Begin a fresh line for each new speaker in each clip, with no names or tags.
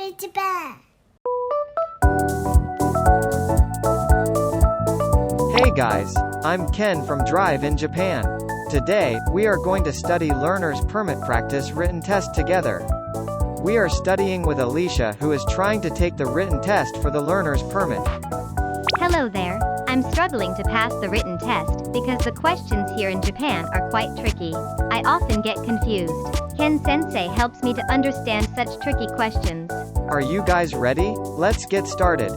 KARIMEN Japan.
Hey guys, I'm Ken from Drive in Japan. Today, we are going to study Learner's Permit Practice written test together. We are studying with Alicia, who is trying to take the written test for the learner's permit.
Hello there. I'm struggling to pass the written test because the questions here in Japan are quite tricky. I often get confused. Ken Sensei helps me to understand such tricky questions.
Are you guys ready? Let's get started.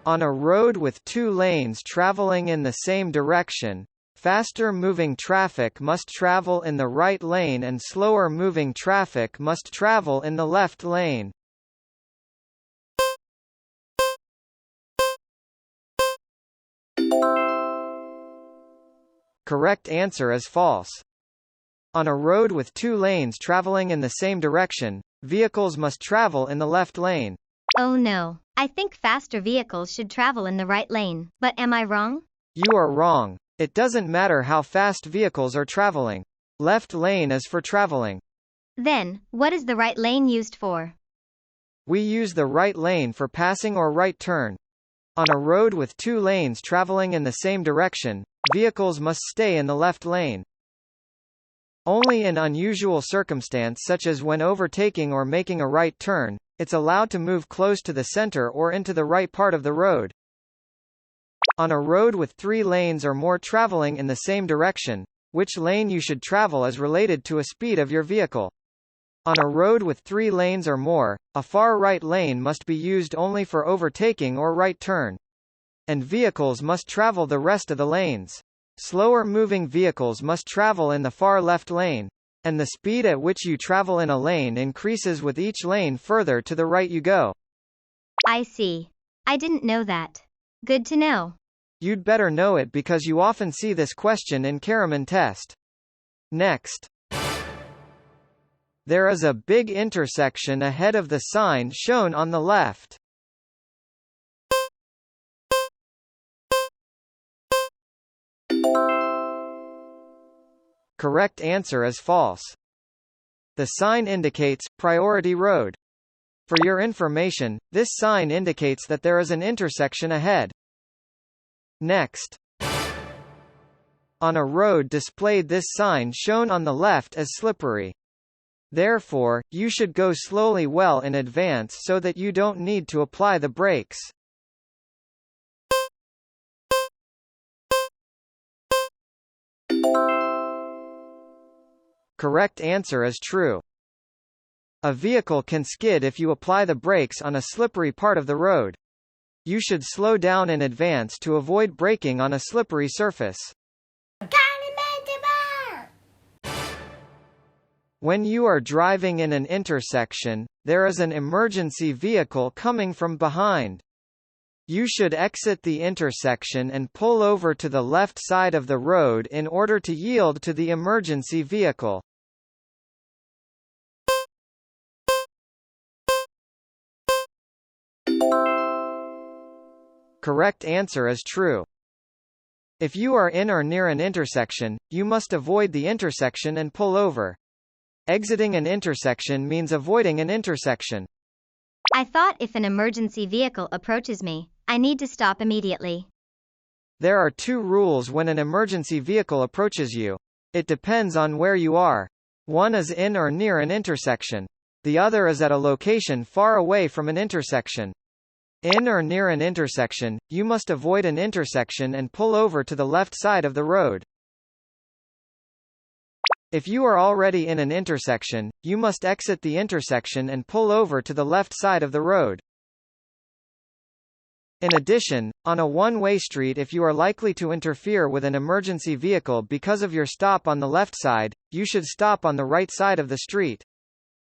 On a road with two lanes traveling in the same direction, faster moving traffic must travel in the right lane and slower moving traffic must travel in the left lane. Correct answer is false. On a road with two lanes traveling in the same direction, vehicles must travel in the left lane.
Oh no. I think faster vehicles should travel in the right lane. But am I wrong?
You are wrong. It doesn't matter how fast vehicles are traveling. Left lane is for traveling.
Then, what is the right lane used for?
We use the right lane for passing or right turn. On a road with two lanes traveling in the same direction, vehicles must stay in the left lane. Only in unusual circumstance such as when overtaking or making a right turn, it's allowed to move close to the center or into the right part of the road. On a road with three lanes or more traveling in the same direction, which lane you should travel is related to a speed of your vehicle. On a road with three lanes or more, a far right lane must be used only for overtaking or right turn. And vehicles must travel the rest of the lanes. Slower moving vehicles must travel in the far left lane. And the speed at which you travel in a lane increases with each lane further to the right you go.
I see. I didn't know that. Good to know.
You'd better know it because you often see this question in KARIMEN test. Next. There is a big intersection ahead of the sign shown on the left. Correct answer is false. The sign indicates priority road. For your information, this sign indicates that there is an intersection ahead. Next. On a road displayed, this sign shown on the left is slippery. Therefore, you should go slowly well in advance so that you don't need to apply the brakes. Correct answer is true. A vehicle can skid if you apply the brakes on a slippery part of the road. You should slow down in advance to avoid braking on a slippery surface. When you are driving in an intersection, there is an emergency vehicle coming from behind. You should exit the intersection and pull over to the left side of the road in order to yield to the emergency vehicle. Correct answer is true. If you are in or near an intersection, you must avoid the intersection and pull over. Exiting an intersection means avoiding an intersection.
I thought if an emergency vehicle approaches me, I need to stop immediately.
There are two rules when an emergency vehicle approaches you. It depends on where you are. One is in or near an intersection. The other is at a location far away from an intersection. In or near an intersection, you must avoid an intersection and pull over to the left side of the road. If you are already in an intersection, you must exit the intersection and pull over to the left side of the road. In addition, on a one-way street, if you are likely to interfere with an emergency vehicle because of your stop on the left side, you should stop on the right side of the street.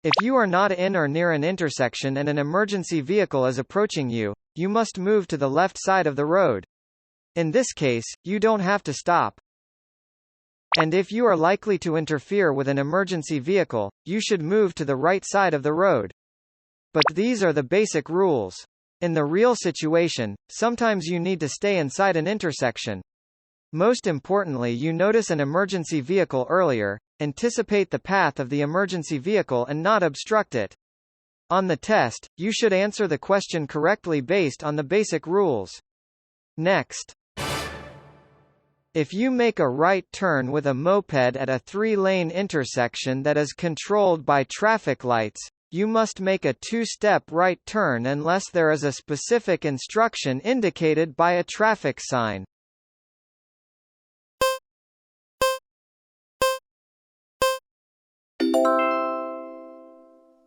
If you are not in or near an intersection and an emergency vehicle is approaching you, you must move to the left side of the road. In this case, you don't have to stop. And if you are likely to interfere with an emergency vehicle, you should move to the right side of the road. But these are the basic rules. In the real situation, sometimes you need to stay inside an intersection. Most importantly, you notice an emergency vehicle earlier, anticipate the path of the emergency vehicle and not obstruct it. On the test, you should answer the question correctly based on the basic rules. Next. If you make a right turn with a moped at a 3-lane intersection that is controlled by traffic lights, you must make a 2-step right turn unless there is a specific instruction indicated by a traffic sign.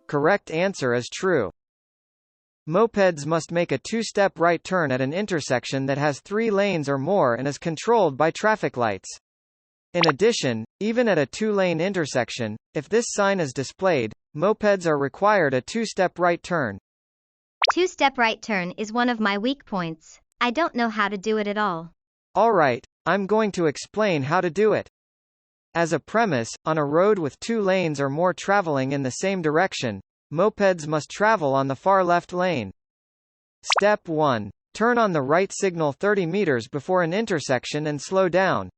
Correct answer is true. Mopeds must make a 2-step right turn at an intersection that has 3 lanes or more and is controlled by traffic lights. In addition, even at a 2-lane intersection, if this sign is displayed, mopeds are required a 2-step right turn.
2-step right turn is one of my weak points. I don't know how to do it at all.
Alright, I'm going to explain how to do it. As a premise, on a road with 2 lanes or more traveling in the same direction, mopeds must travel on the far left lane. Step 1. Turn on the right signal 30 meters before an intersection and slow down.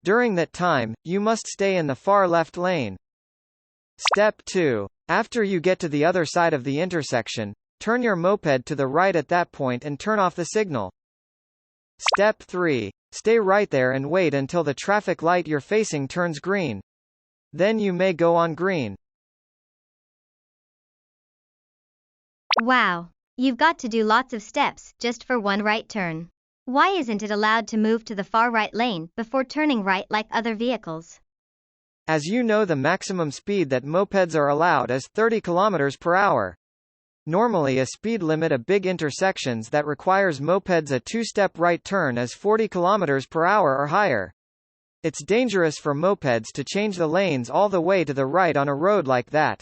During that time, you must stay in the far left lane. Step 2. After you get to the other side of the intersection, turn your moped to the right at that point and turn off the signal. Step 3. Stay right there and wait until the traffic light you're facing turns green. Then you may go on green.
Wow. You've got to do lots of steps just for one right turn. Why isn't it allowed to move to the far right lane before turning right like other vehicles?
As you know, the maximum speed that mopeds are allowed is 30 km per hour. Normally a speed limit at big intersections that requires mopeds a 2-step right turn is 40 km per hour or higher. It's dangerous for mopeds to change the lanes all the way to the right on a road like that.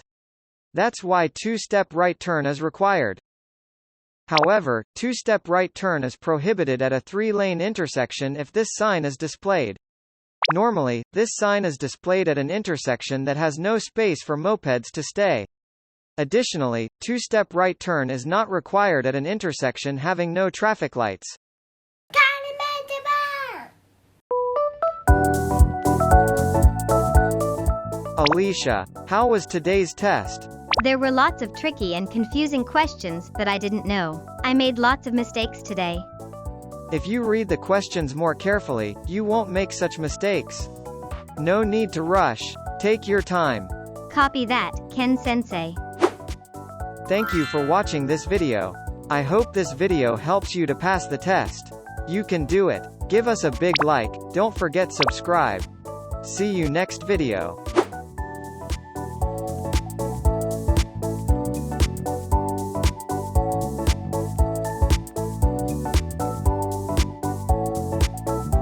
That's why 2-step right turn is required. However, 2-step right turn is prohibited at a 3-lane intersection if this sign is displayed. Normally, this sign is displayed at an intersection that has no space for mopeds to stay. Additionally, 2-step right turn is not required at an intersection having no traffic lights. Alicia, how was today's test?
There were lots of tricky and confusing questions that I didn't know. I made lots of mistakes today.
If you read the questions more carefully, you won't make such mistakes. No need to rush. Take your time.
Copy that, Ken-sensei.
Thank you for watching this video. I hope this video helps you to pass the test. You can do it. Give us a big like, don't forget subscribe. See you next video.